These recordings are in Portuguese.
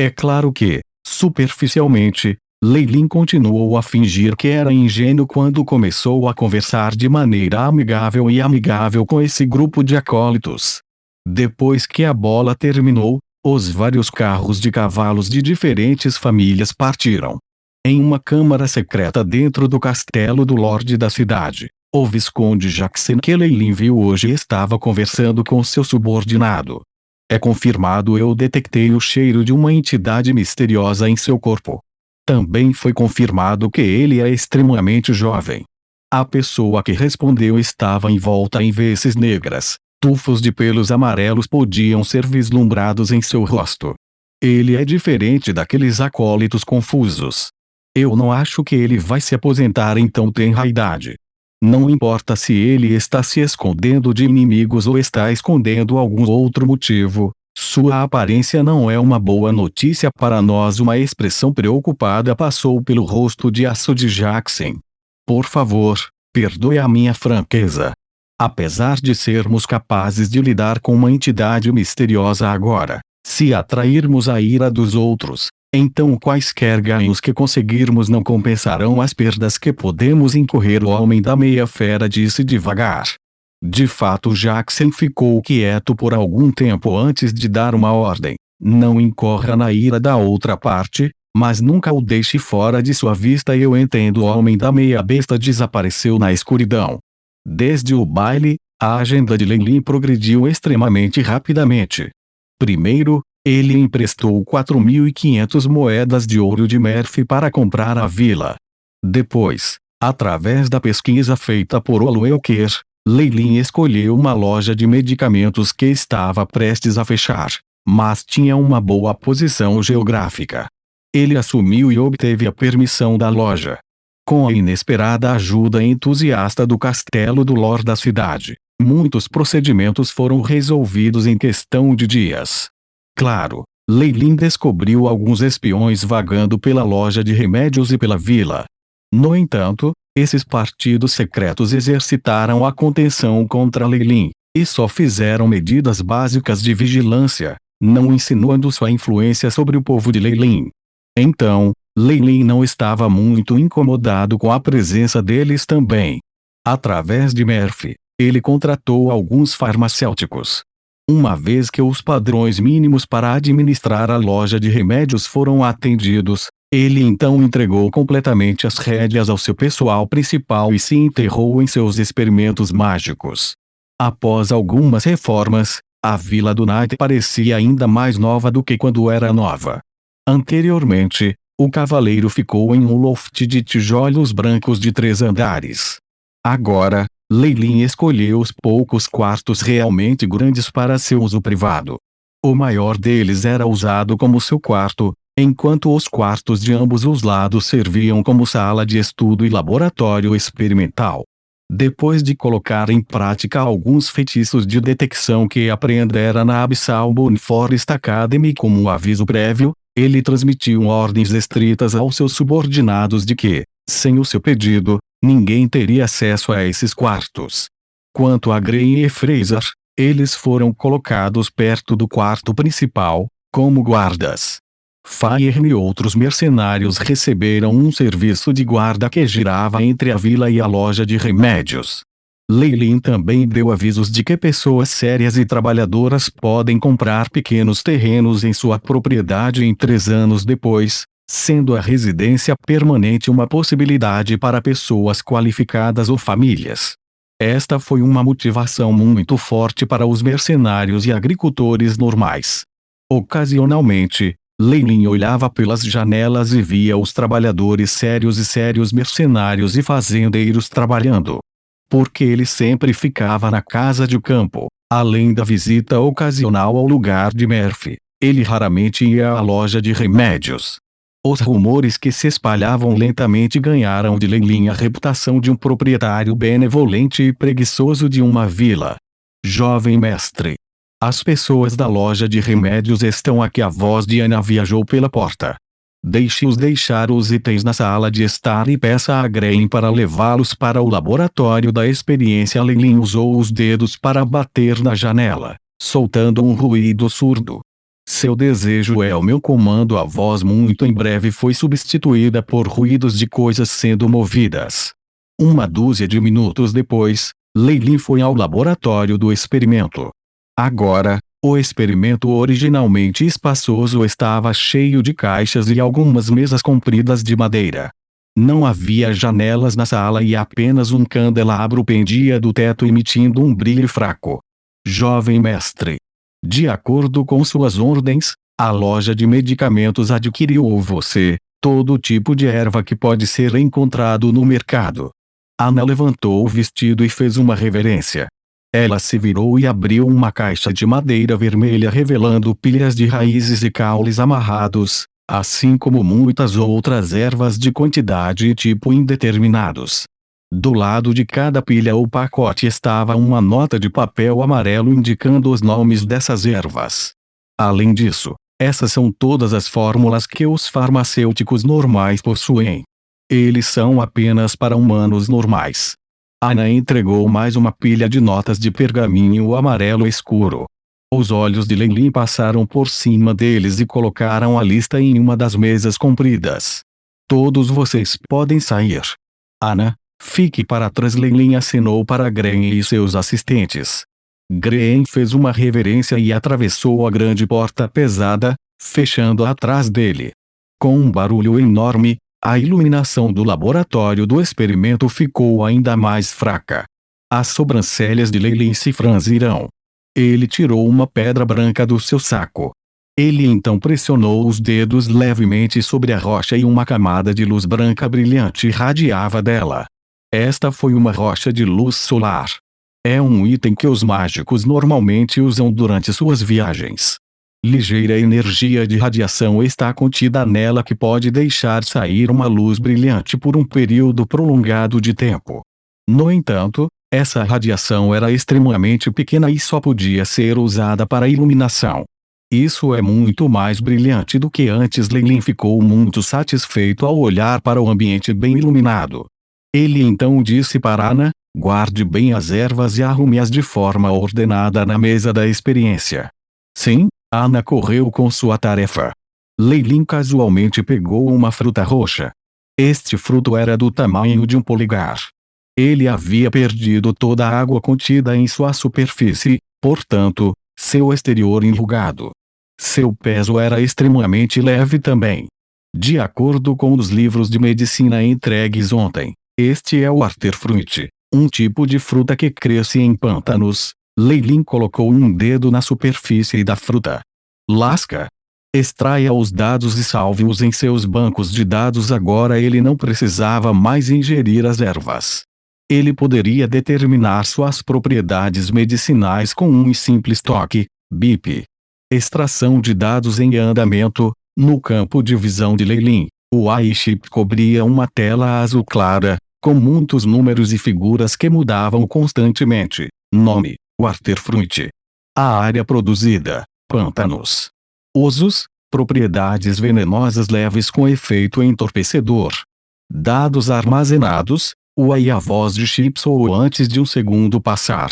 É claro que, superficialmente, Leilin continuou a fingir que era ingênuo quando começou a conversar de maneira amigável com esse grupo de acólitos. Depois que a bola terminou, os vários carros de cavalos de diferentes famílias partiram. Em uma câmara secreta dentro do castelo do Lorde da cidade, o Visconde Jackson que Leilin viu hoje estava conversando com seu subordinado. É confirmado, eu detectei o cheiro de uma entidade misteriosa em seu corpo. Também foi confirmado que ele é extremamente jovem. A pessoa que respondeu estava envolta em vestes negras. Tufos de pelos amarelos podiam ser vislumbrados em seu rosto. Ele é diferente daqueles acólitos confusos. Eu não acho que ele vai se aposentar em tão tenra idade. Não importa se ele está se escondendo de inimigos ou está escondendo algum outro motivo, sua aparência não é uma boa notícia para nós. Uma expressão preocupada passou pelo rosto de aço de Jackson. Por favor, perdoe a minha franqueza. Apesar de sermos capazes de lidar com uma entidade misteriosa agora, se atrairmos a ira dos outros, então quaisquer ganhos que conseguirmos não compensarão as perdas que podemos incorrer. O homem da meia fera disse devagar. De fato, Jackson ficou quieto por algum tempo antes de dar uma ordem. Não incorra na ira da outra parte, mas nunca o deixe fora de sua vista. Eu entendo. O homem da meia besta desapareceu na escuridão. Desde o baile, a agenda de Leilin progrediu extremamente rapidamente. Primeiro, ele emprestou 4.500 moedas de ouro de Murphy para comprar a vila. Depois, através da pesquisa feita por Walker, Leilin escolheu uma loja de medicamentos que estava prestes a fechar, mas tinha uma boa posição geográfica. Ele assumiu e obteve a permissão da loja. Com a inesperada ajuda entusiasta do castelo do Lorde da cidade, muitos procedimentos foram resolvidos em questão de dias. Claro, Leilin descobriu alguns espiões vagando pela loja de remédios e pela vila. No entanto, esses partidos secretos exercitaram a contenção contra Leilin, e só fizeram medidas básicas de vigilância, não insinuando sua influência sobre o povo de Leilin. Então, Leilin não estava muito incomodado com a presença deles também. Através de Murphy, ele contratou alguns farmacêuticos. Uma vez que os padrões mínimos para administrar a loja de remédios foram atendidos, ele então entregou completamente as rédeas ao seu pessoal principal e se enterrou em seus experimentos mágicos. Após algumas reformas, a Vila do Night parecia ainda mais nova do que quando era nova. Anteriormente, o cavaleiro ficou em um loft de tijolos brancos de 3 andares. Agora, Leilin escolheu os poucos quartos realmente grandes para seu uso privado. O maior deles era usado como seu quarto, enquanto os quartos de ambos os lados serviam como sala de estudo e laboratório experimental. Depois de colocar em prática alguns feitiços de detecção que aprendera na Abyssal Moon Forest Academy como um aviso prévio, ele transmitiu ordens estritas aos seus subordinados de que, sem o seu pedido, ninguém teria acesso a esses quartos. Quanto a Gray e Fraser, eles foram colocados perto do quarto principal, como guardas. Fire e outros mercenários receberam um serviço de guarda que girava entre a vila e a loja de remédios. Leilin também deu avisos de que pessoas sérias e trabalhadoras podem comprar pequenos terrenos em sua propriedade em 3 anos depois, sendo a residência permanente uma possibilidade para pessoas qualificadas ou famílias. Esta foi uma motivação muito forte para os mercenários e agricultores normais. Ocasionalmente, Leilin olhava pelas janelas e via os trabalhadores sérios e sérios mercenários e fazendeiros trabalhando. Porque ele sempre ficava na casa de campo, além da visita ocasional ao lugar de Murphy, ele raramente ia à loja de remédios. Os rumores que se espalhavam lentamente ganharam de Leilin a reputação de um proprietário benevolente e preguiçoso de uma vila. Jovem mestre. As pessoas da loja de remédios estão aqui. A voz de Ana viajou pela porta. Deixe-os deixar os itens na sala de estar e peça a Gray para levá-los para o laboratório da experiência. Leilin usou os dedos para bater na janela, soltando um ruído surdo. Seu desejo é o meu comando. A voz muito em breve foi substituída por ruídos de coisas sendo movidas. Uma dúzia de minutos depois, Leilin foi ao laboratório do experimento. Agora, o experimento originalmente espaçoso estava cheio de caixas e algumas mesas compridas de madeira. Não havia janelas na sala e apenas um candelabro pendia do teto emitindo um brilho fraco. Jovem mestre. De acordo com suas ordens, a loja de medicamentos adquiriu você todo tipo de erva que pode ser encontrado no mercado. Ana levantou o vestido e fez uma reverência. Ela se virou e abriu uma caixa de madeira vermelha revelando pilhas de raízes e caules amarrados, assim como muitas outras ervas de quantidade e tipo indeterminados. Do lado de cada pilha ou pacote estava uma nota de papel amarelo indicando os nomes dessas ervas. Além disso, essas são todas as fórmulas que os farmacêuticos normais possuem. Eles são apenas para humanos normais. Ana entregou mais uma pilha de notas de pergaminho amarelo escuro. Os olhos de Leilin passaram por cima deles e colocaram a lista em uma das mesas compridas. Todos vocês podem sair. Ana, fique para trás. Leilin acenou para Gren e seus assistentes. Gren fez uma reverência e atravessou a grande porta pesada, fechando atrás dele. Com um barulho enorme, a iluminação do laboratório do experimento ficou ainda mais fraca. As sobrancelhas de Leilin se franziram. Ele tirou uma pedra branca do seu saco. Ele então pressionou os dedos levemente sobre a rocha e uma camada de luz branca brilhante irradiava dela. Esta foi uma rocha de luz solar. É um item que os mágicos normalmente usam durante suas viagens. Ligeira energia de radiação está contida nela que pode deixar sair uma luz brilhante por um período prolongado de tempo. No entanto, essa radiação era extremamente pequena e só podia ser usada para iluminação. Isso é muito mais brilhante do que antes. Leilin ficou muito satisfeito ao olhar para o ambiente bem iluminado. Ele então disse para Ana: guarde bem as ervas e arrume-as de forma ordenada na mesa da experiência. Sim, Ana correu com sua tarefa. Leilin casualmente pegou uma fruta roxa. Este fruto era do tamanho de um polegar. Ele havia perdido toda a água contida em sua superfície, portanto, seu exterior enrugado. Seu peso era extremamente leve também. De acordo com os livros de medicina entregues ontem, este é o arterfruit, um tipo de fruta que cresce em pântanos. Leilin colocou um dedo na superfície da fruta. Lasca. Extraia os dados e salve-os em seus bancos de dados. Agora ele não precisava mais ingerir as ervas. Ele poderia determinar suas propriedades medicinais com um simples toque, bip. Extração de dados em andamento. No campo de visão de Leilin, o AI-chip cobria uma tela azul clara, com muitos números e figuras que mudavam constantemente. Nome: arterfruit. A área produzida: pântanos. Usos: propriedades venenosas leves com efeito entorpecedor. Dados armazenados: o AI a voz de chips ou antes de um segundo passar.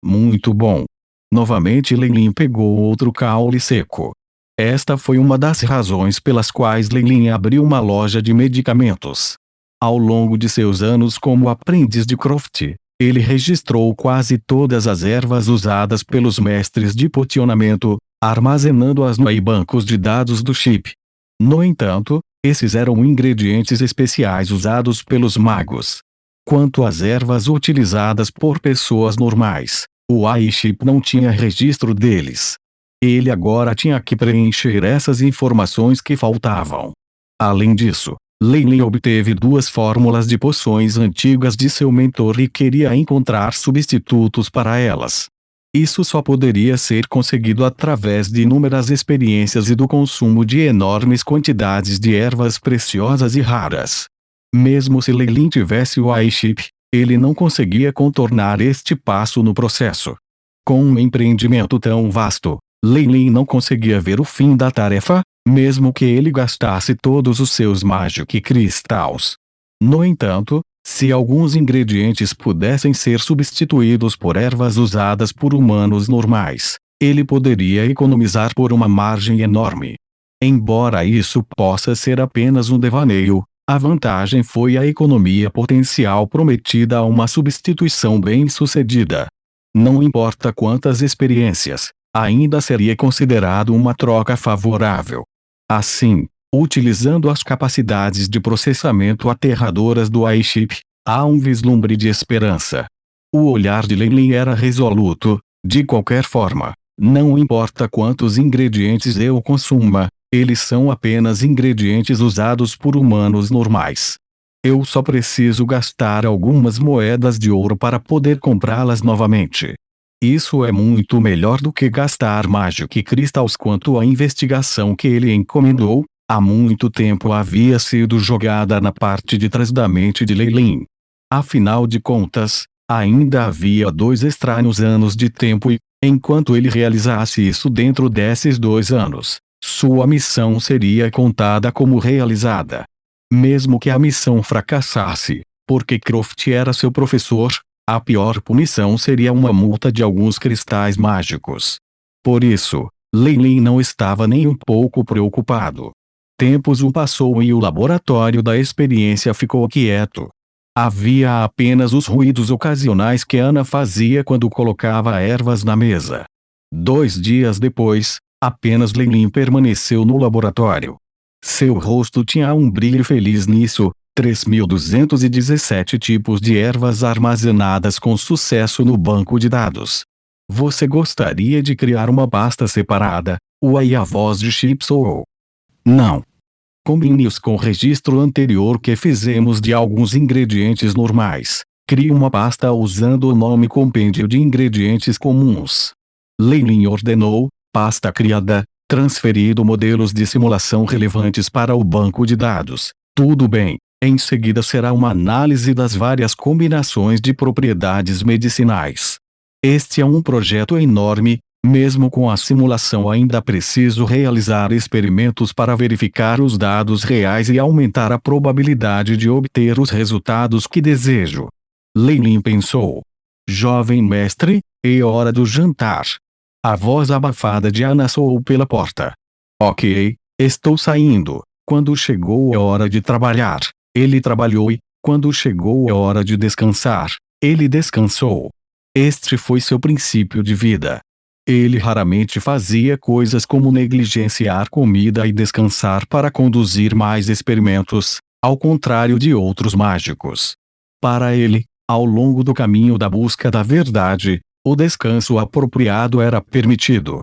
Muito bom. Novamente Leilin pegou outro caule seco. Esta foi uma das razões pelas quais Leilin abriu uma loja de medicamentos. Ao longo de seus anos como aprendiz de Croft, ele registrou quase todas as ervas usadas pelos mestres de pocionamento, armazenando-as no bancos de dados do chip. No entanto, esses eram ingredientes especiais usados pelos magos. Quanto às ervas utilizadas por pessoas normais, o AI-chip não tinha registro deles. Ele agora tinha que preencher essas informações que faltavam. Além disso, Leilin obteve 2 fórmulas de poções antigas de seu mentor e queria encontrar substitutos para elas. Isso só poderia ser conseguido através de inúmeras experiências e do consumo de enormes quantidades de ervas preciosas e raras. Mesmo se Leilin tivesse o AI-chip, ele não conseguia contornar este passo no processo. Com um empreendimento tão vasto, Leilin não conseguia ver o fim da tarefa, mesmo que ele gastasse todos os seus Magic Crystals. No entanto, se alguns ingredientes pudessem ser substituídos por ervas usadas por humanos normais, Ele poderia economizar por uma margem enorme. Embora isso possa ser apenas um devaneio, a vantagem foi a economia potencial prometida a uma substituição bem-sucedida. Não importa quantas experiências, ainda seria considerado uma troca favorável. Assim, utilizando as capacidades de processamento aterradoras do AI-chip, há um vislumbre de esperança. O olhar de Lei era resoluto. De qualquer forma, não importa quantos ingredientes eu consuma, eles são apenas ingredientes usados por humanos normais. Eu só preciso gastar algumas moedas de ouro para poder comprá-las novamente. Isso é muito melhor do que gastar Magic Crystals. Quanto à investigação que ele encomendou, há muito tempo havia sido jogada na parte de trás da mente de Lei. Afinal de contas, ainda havia 2 estranhos anos de tempo e, enquanto ele realizasse isso dentro desses 2 anos, sua missão seria contada como realizada. Mesmo que a missão fracassasse, porque Croft era seu professor, a pior punição seria uma multa de alguns cristais mágicos. Por isso, Lei não estava nem um pouco preocupado. Tempos passou e o laboratório da experiência ficou quieto. Havia apenas os ruídos ocasionais que Ana fazia quando colocava ervas na mesa. 2 dias depois, apenas Lei permaneceu no laboratório. Seu rosto tinha um brilho feliz nisso. 3.217 tipos de ervas armazenadas com sucesso no banco de dados. Você gostaria de criar uma pasta separada? A voz de Chip soou. Não. Combine-os com o registro anterior que fizemos de alguns ingredientes normais. Crie uma pasta usando o nome compêndio de ingredientes comuns. Lei ordenou. Pasta criada. Transferido modelos de simulação relevantes para o banco de dados. Tudo bem. Em seguida será uma análise das várias combinações de propriedades medicinais. Este é um projeto enorme. Mesmo com a simulação ainda preciso realizar experimentos para verificar os dados reais e aumentar a probabilidade de obter os resultados que desejo. Lei pensou. Jovem mestre, é hora do jantar. A voz abafada de Ana soou pela porta. Ok, estou saindo. Quando chegou a hora de trabalhar, ele trabalhou e, quando chegou a hora de descansar, ele descansou. Este foi seu princípio de vida. Ele raramente fazia coisas como negligenciar comida e descansar para conduzir mais experimentos, ao contrário de outros mágicos. Para ele, ao longo do caminho da busca da verdade, o descanso apropriado era permitido.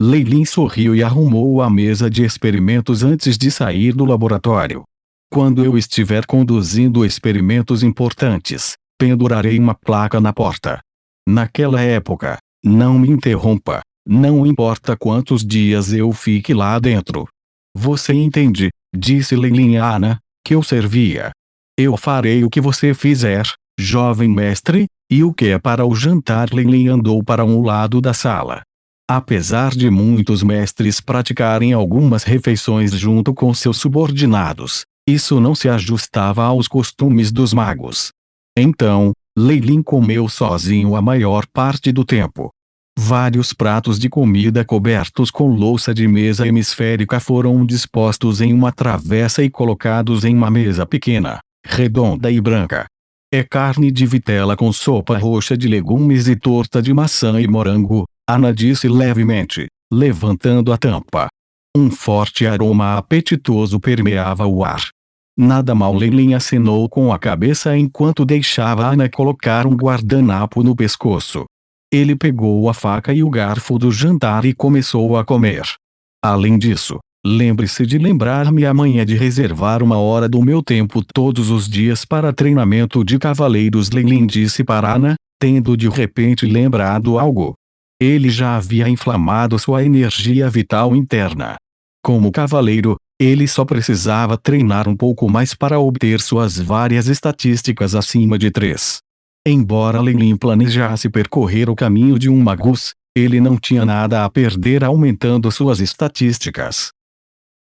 Lei sorriu e arrumou a mesa de experimentos antes de sair do laboratório. Quando eu estiver conduzindo experimentos importantes, pendurarei uma placa na porta. Naquela época, não me interrompa, não importa quantos dias eu fique lá dentro. Você entende, disse Lei a Ana, que eu servia. Eu farei o que você fizer, jovem mestre, e o que é para o jantar? Lei andou para um lado da sala. Apesar de muitos mestres praticarem algumas refeições junto com seus subordinados, isso não se ajustava aos costumes dos magos. Então, Lei comeu sozinho a maior parte do tempo. Vários pratos de comida cobertos com louça de mesa hemisférica foram dispostos em uma travessa e colocados em uma mesa pequena, redonda e branca. É carne de vitela com sopa roxa de legumes e torta de maçã e morango, Ana disse levemente, levantando a tampa. Um forte aroma apetitoso permeava o ar. Nada mal. Lei acenou com a cabeça enquanto deixava Ana colocar um guardanapo no pescoço. Ele pegou a faca e o garfo do jantar e começou a comer. Além disso, lembre-se de lembrar-me amanhã de reservar 1 hora do meu tempo todos os dias para treinamento de cavaleiros. Lei disse para Ana, tendo de repente lembrado algo. Ele já havia inflamado sua energia vital interna. Como cavaleiro, ele só precisava treinar um pouco mais para obter suas várias estatísticas acima de 3. Embora Lei planejasse percorrer o caminho de um magus, ele não tinha nada a perder aumentando suas estatísticas.